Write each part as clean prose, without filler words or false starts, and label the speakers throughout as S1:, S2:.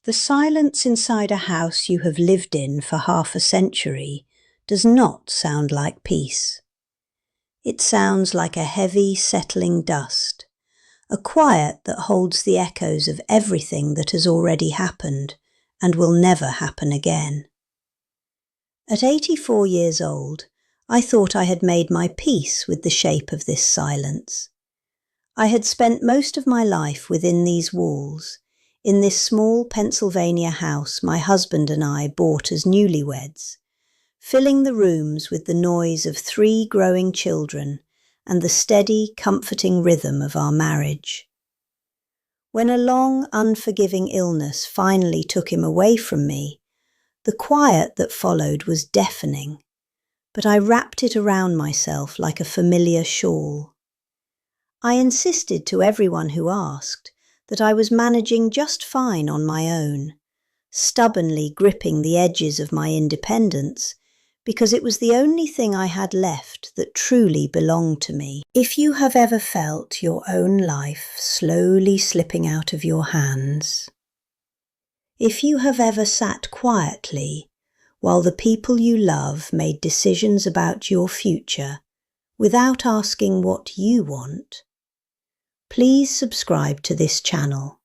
S1: The silence inside a house you have lived in for half a century does not sound like peace. It sounds like a heavy, settling dust, a quiet that holds the echoes of everything that has already happened and will never happen again. At 84 years old, I thought I had made my peace with the shape of this silence. I had spent most of my life within these walls, in this small Pennsylvania house my husband and I bought as newlyweds, filling the rooms with the noise of 3 growing children and the steady, comforting rhythm of our marriage. When a long, unforgiving illness finally took him away from me, the quiet that followed was deafening, but I wrapped it around myself like a familiar shawl. I insisted to everyone who asked that I was managing just fine on my own, stubbornly gripping the edges of my independence, because it was the only thing I had left that truly belonged to me. If you have ever felt your own life slowly slipping out of your hands, if you have ever sat quietly while the people you love made decisions about your future without asking what you want, please subscribe to this channel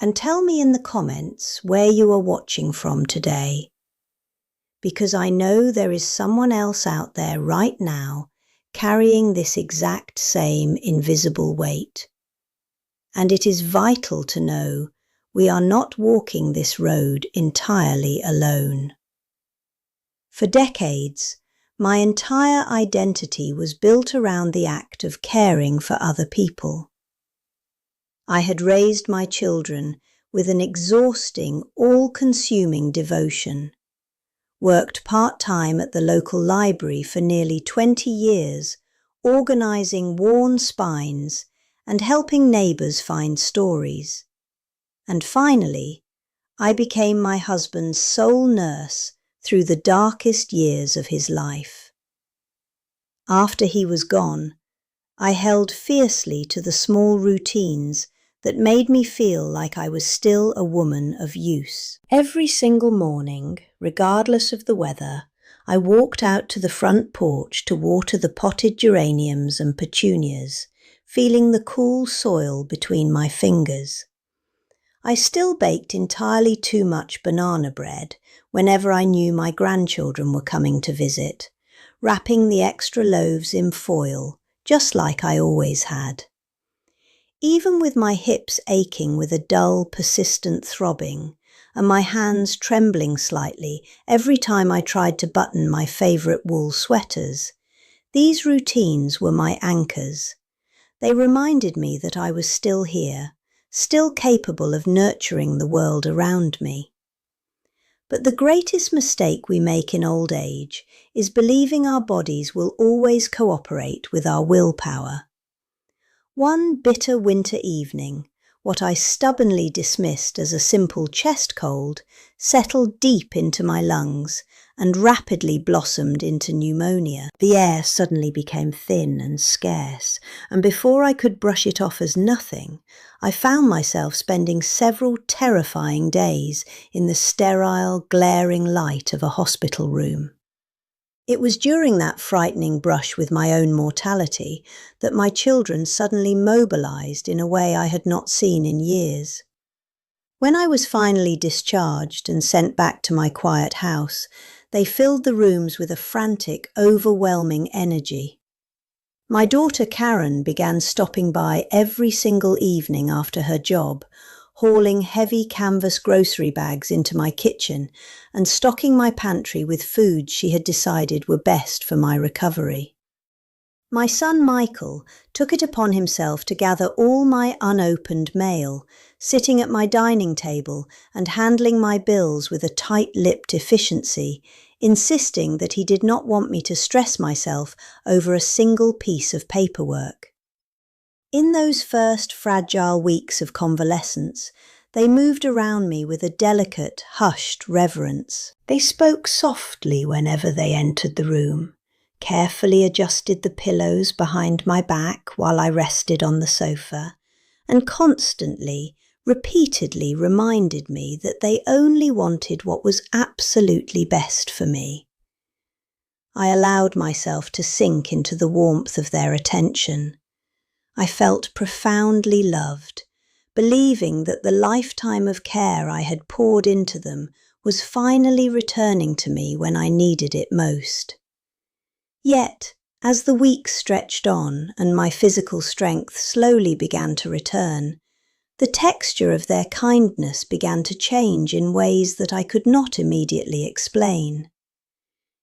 S1: and tell me in the comments where you are watching from today, because I know there is someone else out there right now carrying this exact same invisible weight. And it is vital to know we are not walking this road entirely alone. For decades, my entire identity was built around the act of caring for other people. I had raised my children with an exhausting, all-consuming devotion, worked part-time at the local library for nearly 20 years, organising worn spines and helping neighbours find stories. And finally, I became my husband's sole nurse through the darkest years of his life. After he was gone, I held fiercely to the small routines that made me feel like I was still a woman of use. Every single morning, regardless of the weather, I walked out to the front porch to water the potted geraniums and petunias, feeling the cool soil between my fingers. I still baked entirely too much banana bread whenever I knew my grandchildren were coming to visit, wrapping the extra loaves in foil, just like I always had. Even with my hips aching with a dull, persistent throbbing, and my hands trembling slightly every time I tried to button my favourite wool sweaters, these routines were my anchors. They reminded me that I was still here, still capable of nurturing the world around me. But the greatest mistake we make in old age is believing our bodies will always cooperate with our willpower. One bitter winter evening, what I stubbornly dismissed as a simple chest cold settled deep into my lungs and rapidly blossomed into pneumonia. The air suddenly became thin and scarce, and before I could brush it off as nothing, I found myself spending several terrifying days in the sterile, glaring light of a hospital room. It was during that frightening brush with my own mortality that my children suddenly mobilized in a way I had not seen in years. When I was finally discharged and sent back to my quiet house, they filled the rooms with a frantic, overwhelming energy. My daughter Karen began stopping by every single evening after her job, hauling heavy canvas grocery bags into my kitchen and stocking my pantry with foods she had decided were best for my recovery. My son Michael took it upon himself to gather all my unopened mail, sitting at my dining table and handling my bills with a tight-lipped efficiency, insisting that he did not want me to stress myself over a single piece of paperwork. In those first fragile weeks of convalescence, they moved around me with a delicate, hushed reverence. They spoke softly whenever they entered the room, carefully adjusted the pillows behind my back while I rested on the sofa, and constantly repeatedly reminded me that they only wanted what was absolutely best for me. I allowed myself to sink into the warmth of their attention. I felt profoundly loved, believing that the lifetime of care I had poured into them was finally returning to me when I needed it most. Yet, as the weeks stretched on and my physical strength slowly began to return, the texture of their kindness began to change in ways that I could not immediately explain.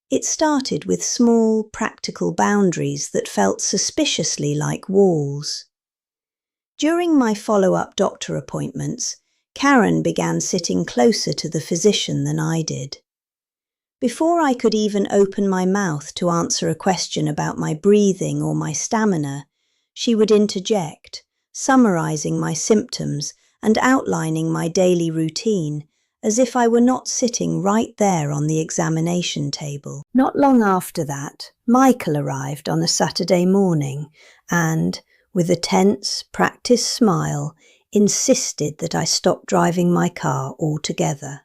S1: It started with small, practical boundaries that felt suspiciously like walls. During my follow-up doctor appointments, Karen began sitting closer to the physician than I did. Before I could even open my mouth to answer a question about my breathing or my stamina, she would interject, summarizing my symptoms and outlining my daily routine, as if I were not sitting right there on the examination table. Not long after that, Michael arrived on a Saturday morning and, with a tense, practiced smile, insisted that I stop driving my car altogether.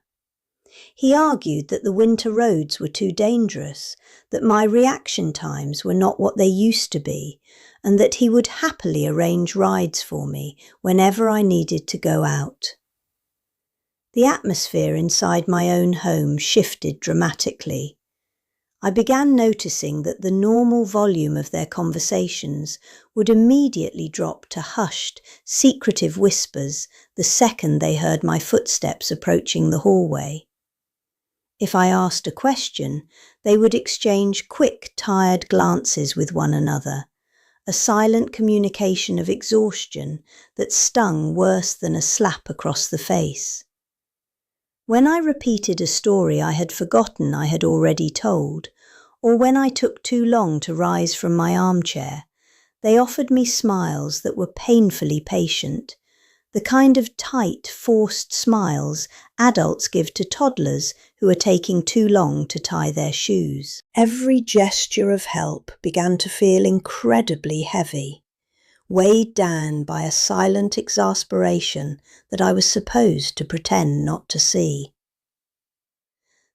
S1: He argued that the winter roads were too dangerous, that my reaction times were not what they used to be, and that he would happily arrange rides for me whenever I needed to go out. The atmosphere inside my own home shifted dramatically. I began noticing that the normal volume of their conversations would immediately drop to hushed, secretive whispers the second they heard my footsteps approaching the hallway. If I asked a question, they would exchange quick, tired glances with one another, a silent communication of exhaustion that stung worse than a slap across the face. When I repeated a story I had forgotten I had already told, or when I took too long to rise from my armchair, they offered me smiles that were painfully patient, the kind of tight, forced smiles adults give to toddlers who are taking too long to tie their shoes. Every gesture of help began to feel incredibly heavy, weighed down by a silent exasperation that I was supposed to pretend not to see.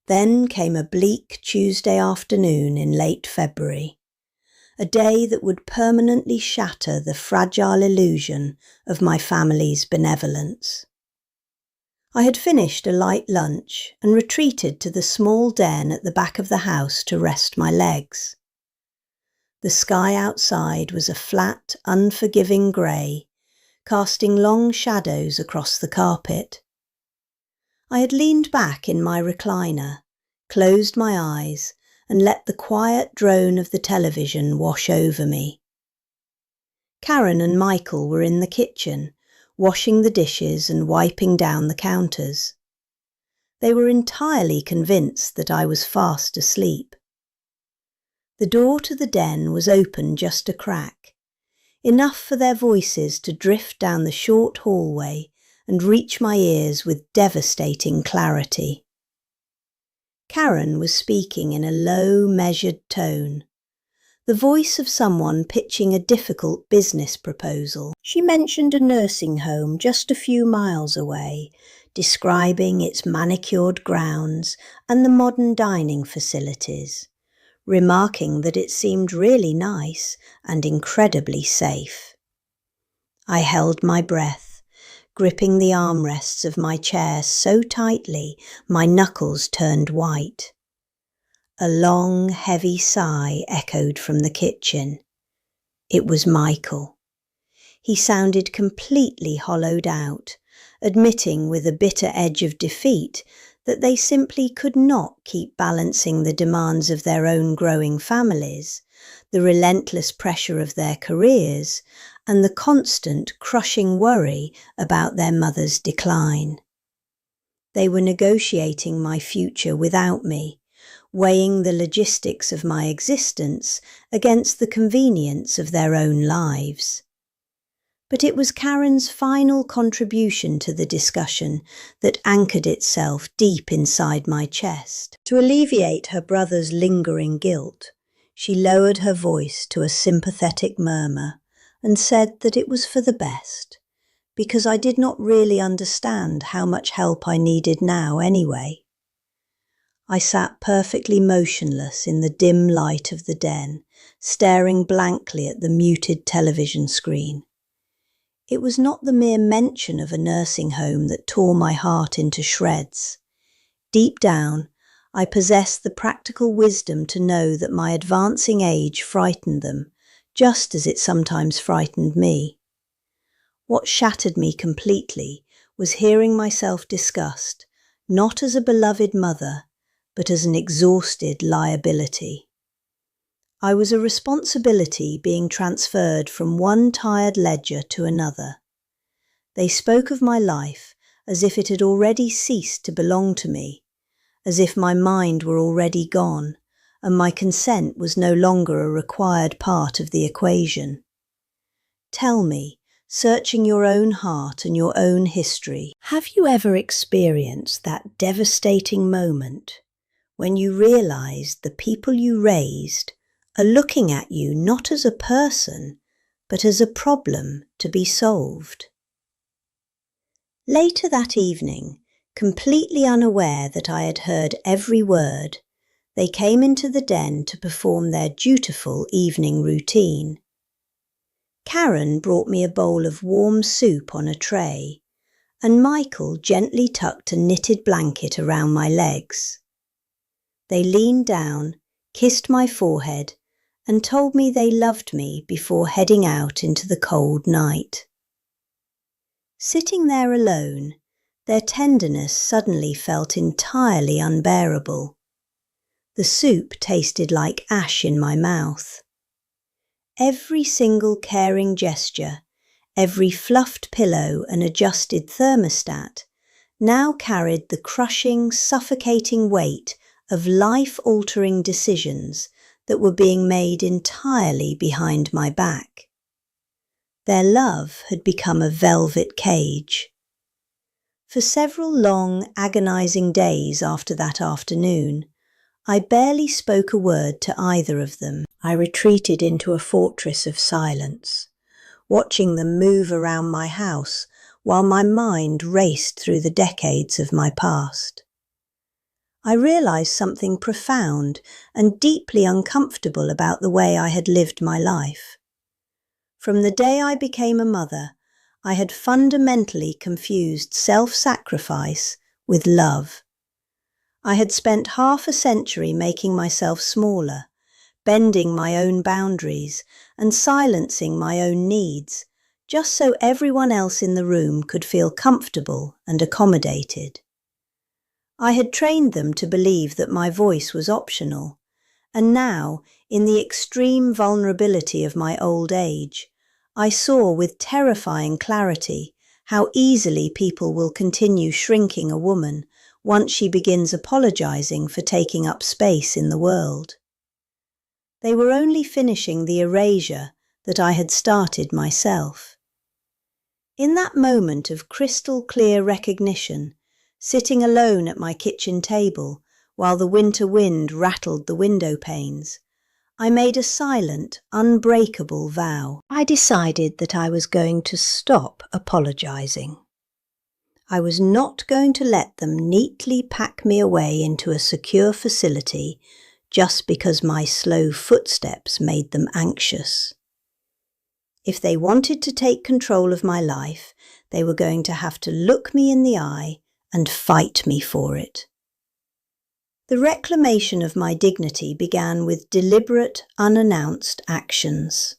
S1: Then came a bleak Tuesday afternoon in late February, a day that would permanently shatter the fragile illusion of my family's benevolence. I had finished a light lunch and retreated to the small den at the back of the house to rest my legs. The sky outside was a flat, unforgiving grey, casting long shadows across the carpet. I had leaned back in my recliner, closed my eyes, and let the quiet drone of the television wash over me. Karen and Michael were in the kitchen, washing the dishes and wiping down the counters. They were entirely convinced that I was fast asleep. The door to the den was open just a crack, enough for their voices to drift down the short hallway and reach my ears with devastating clarity. Karen was speaking in a low, measured tone, the voice of someone pitching a difficult business proposal. She mentioned a nursing home just a few miles away, describing its manicured grounds and the modern dining facilities, remarking that it seemed really nice and incredibly safe. I held my breath, gripping the armrests of my chair so tightly my knuckles turned white. A long, heavy sigh echoed from the kitchen. It was Michael. He sounded completely hollowed out, admitting with a bitter edge of defeat that they simply could not keep balancing the demands of their own growing families, the relentless pressure of their careers, and the constant, crushing worry about their mother's decline. They were negotiating my future without me, weighing the logistics of my existence against the convenience of their own lives. But it was Karen's final contribution to the discussion that anchored itself deep inside my chest. To alleviate her brother's lingering guilt, she lowered her voice to a sympathetic murmur and said that it was for the best, because I did not really understand how much help I needed now anyway. I sat perfectly motionless in the dim light of the den, staring blankly at the muted television screen. It was not the mere mention of a nursing home that tore my heart into shreds. Deep down, I possessed the practical wisdom to know that my advancing age frightened them, just as it sometimes frightened me. What shattered me completely was hearing myself discussed, not as a beloved mother, but as an exhausted liability. I was a responsibility being transferred from one tired ledger to another. They spoke of my life as if it had already ceased to belong to me, as if my mind were already gone, and my consent was no longer a required part of the equation. Tell me, searching your own heart and your own history, have you ever experienced that devastating moment when you realized the people you raised are looking at you not as a person, but as a problem to be solved? Later that evening, completely unaware that I had heard every word, they came into the den to perform their dutiful evening routine. Karen brought me a bowl of warm soup on a tray, and Michael gently tucked a knitted blanket around my legs. They leaned down, kissed my forehead, and told me they loved me before heading out into the cold night. Sitting there alone, their tenderness suddenly felt entirely unbearable. The soup tasted like ash in my mouth. Every single caring gesture, every fluffed pillow and adjusted thermostat now carried the crushing, suffocating weight of life-altering decisions that were being made entirely behind my back. Their love had become a velvet cage. For several long, agonizing days after that afternoon, I barely spoke a word to either of them. I retreated into a fortress of silence, watching them move around my house while my mind raced through the decades of my past. I realized something profound and deeply uncomfortable about the way I had lived my life. From the day I became a mother, I had fundamentally confused self-sacrifice with love. I had spent half a century making myself smaller, bending my own boundaries and silencing my own needs, just so everyone else in the room could feel comfortable and accommodated. I had trained them to believe that my voice was optional, and now, in the extreme vulnerability of my old age, I saw with terrifying clarity how easily people will continue shrinking a woman once she begins apologizing for taking up space in the world. They were only finishing the erasure that I had started myself. In that moment of crystal clear recognition, sitting alone at my kitchen table while the winter wind rattled the window panes, I made a silent, unbreakable vow. I decided that I was going to stop apologizing. I was not going to let them neatly pack me away into a secure facility just because my slow footsteps made them anxious. If they wanted to take control of my life, they were going to have to look me in the eye and fight me for it. The reclamation of my dignity began with deliberate, unannounced actions.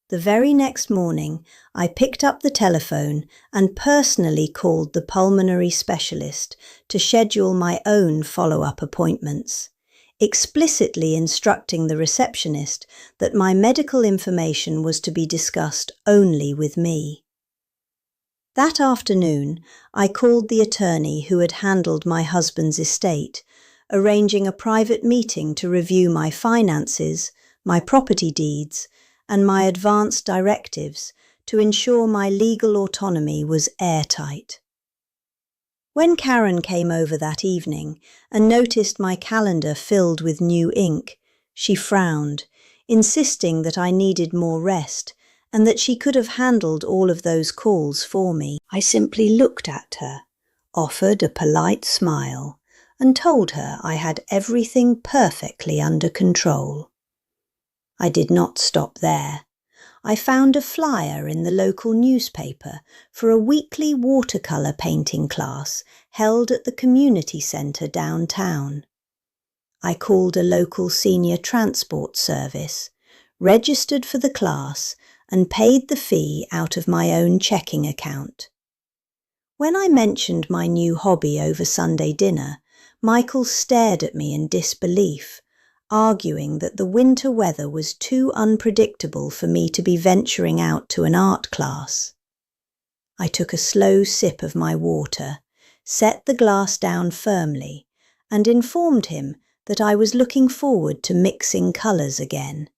S1: The very next morning, I picked up the telephone and personally called the pulmonary specialist to schedule my own follow-up appointments, explicitly instructing the receptionist that my medical information was to be discussed only with me. That afternoon, I called the attorney who had handled my husband's estate, arranging a private meeting to review my finances, my property deeds, and my advance directives to ensure my legal autonomy was airtight. When Karen came over that evening and noticed my calendar filled with new ink, she frowned, insisting that I needed more rest and that she could have handled all of those calls for me. I simply looked at her, offered a polite smile, and told her I had everything perfectly under control. I did not stop there. I found a flyer in the local newspaper for a weekly watercolour painting class held at the community centre downtown. I called a local senior transport service, registered for the class, and paid the fee out of my own checking account. When I mentioned my new hobby over Sunday dinner, Michael stared at me in disbelief, arguing that the winter weather was too unpredictable for me to be venturing out to an art class. I took a slow sip of my water, set the glass down firmly, and informed him that I was looking forward to mixing colours again.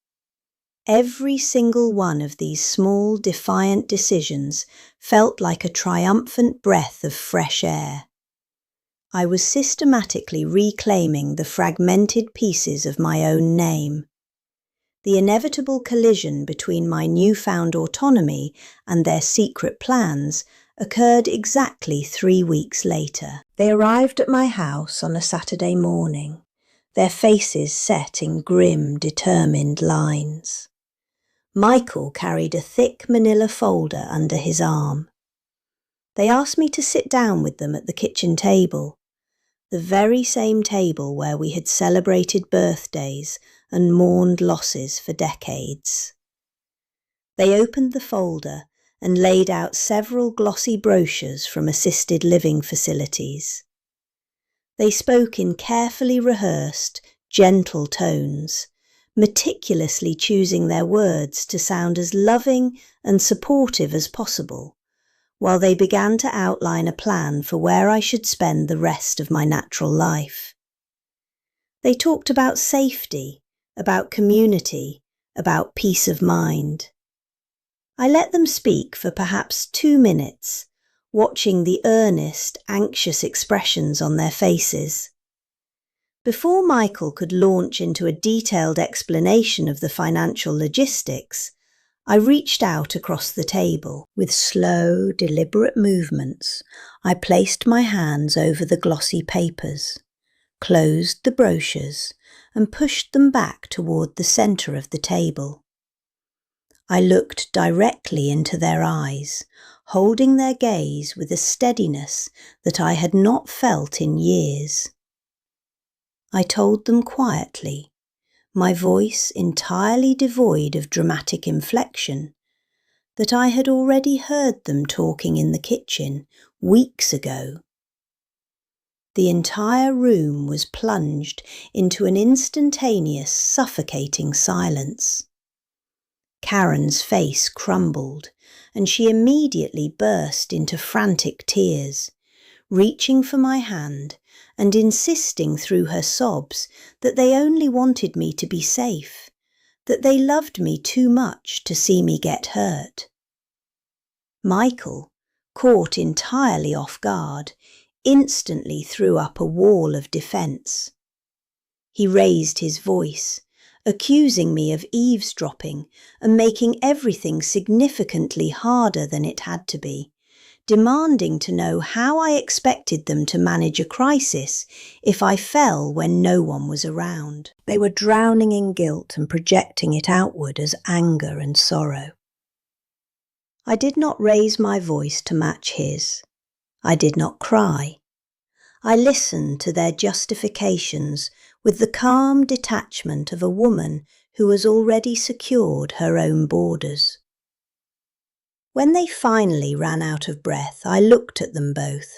S1: Every single one of these small, defiant decisions felt like a triumphant breath of fresh air. I was systematically reclaiming the fragmented pieces of my own name. The inevitable collision between my newfound autonomy and their secret plans occurred exactly 3 weeks later. They arrived at my house on a Saturday morning, their faces set in grim, determined lines. Michael carried a thick manila folder under his arm. They asked me to sit down with them at the kitchen table, the very same table where we had celebrated birthdays and mourned losses for decades. They opened the folder and laid out several glossy brochures from assisted living facilities. They spoke in carefully rehearsed, gentle tones, meticulously choosing their words to sound as loving and supportive as possible, while they began to outline a plan for where I should spend the rest of my natural life. They talked about safety, about community, about peace of mind. I let them speak for perhaps 2 minutes, watching the earnest, anxious expressions on their faces. Before Michael could launch into a detailed explanation of the financial logistics, I reached out across the table. With slow, deliberate movements, I placed my hands over the glossy papers, closed the brochures, and pushed them back toward the centre of the table. I looked directly into their eyes, holding their gaze with a steadiness that I had not felt in years. I told them quietly, my voice entirely devoid of dramatic inflection, that I had already heard them talking in the kitchen weeks ago. The entire room was plunged into an instantaneous, suffocating silence. Karen's face crumbled, and she immediately burst into frantic tears, reaching for my hand and insisting through her sobs that they only wanted me to be safe, that they loved me too much to see me get hurt. Michael, caught entirely off guard, instantly threw up a wall of defence. He raised his voice, accusing me of eavesdropping and making everything significantly harder than it had to be, demanding to know how I expected them to manage a crisis if I fell when no one was around. They were drowning in guilt and projecting it outward as anger and sorrow. I did not raise my voice to match his. I did not cry. I listened to their justifications with the calm detachment of a woman who has already secured her own borders. When they finally ran out of breath, I looked at them both.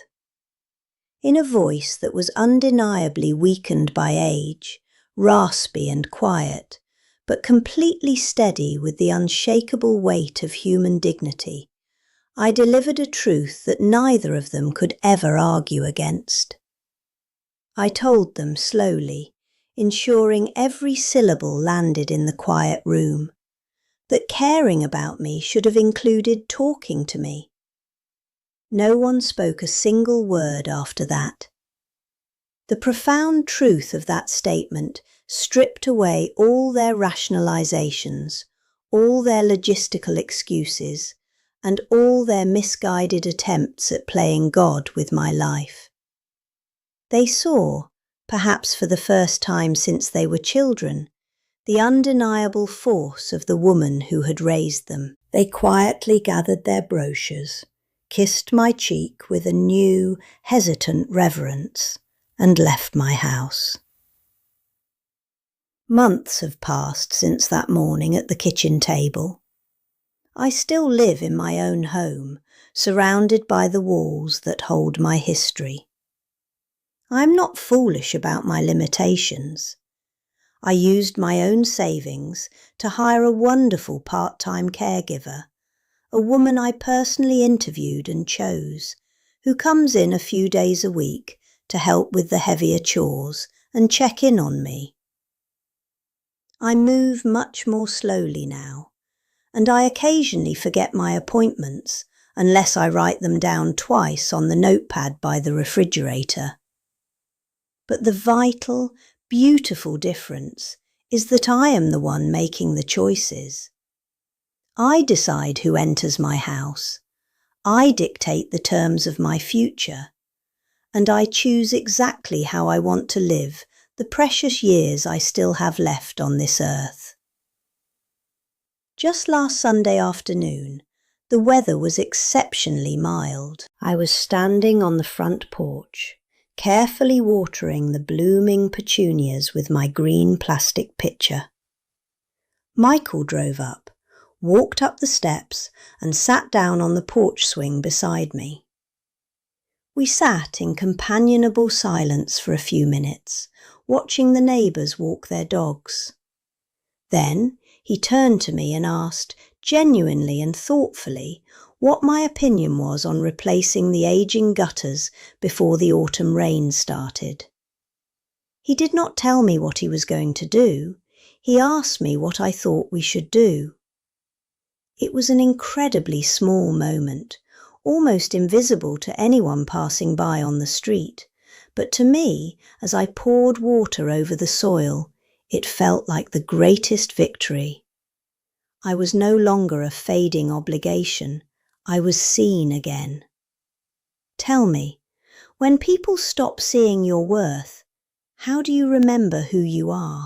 S1: In a voice that was undeniably weakened by age, raspy and quiet, but completely steady with the unshakable weight of human dignity, I delivered a truth that neither of them could ever argue against. I told them slowly, ensuring every syllable landed in the quiet room, that caring about me should have included talking to me. No one spoke a single word after that. The profound truth of that statement stripped away all their rationalizations, all their logistical excuses, and all their misguided attempts at playing God with my life. They saw, perhaps for the first time since they were children, the undeniable force of the woman who had raised them. They quietly gathered their brochures, kissed my cheek with a new, hesitant reverence, and left my house. Months have passed since that morning at the kitchen table. I still live in my own home, surrounded by the walls that hold my history. I'm not foolish about my limitations. I used my own savings to hire a wonderful part-time caregiver, a woman I personally interviewed and chose, who comes in a few days a week to help with the heavier chores and check in on me. I move much more slowly now, and I occasionally forget my appointments unless I write them down twice on the notepad by the refrigerator. But the vital, beautiful difference is that I am the one making the choices. I decide who enters my house. I dictate the terms of my future. And I choose exactly how I want to live the precious years I still have left on this earth. Just last Sunday afternoon, the weather was exceptionally mild. I was standing on the front porch, carefully watering the blooming petunias with my green plastic pitcher. Michael drove up, walked up the steps, and sat down on the porch swing beside me. We sat in companionable silence for a few minutes, watching the neighbours walk their dogs. Then he turned to me and asked, genuinely and thoughtfully, what my opinion was on replacing the ageing gutters before the autumn rain started. He did not tell me what he was going to do. He asked me what I thought we should do. It was an incredibly small moment, almost invisible to anyone passing by on the street, but to me, as I poured water over the soil, it felt like the greatest victory. I was no longer a fading obligation. I was seen again. Tell me, when people stop seeing your worth, how do you remember who you are?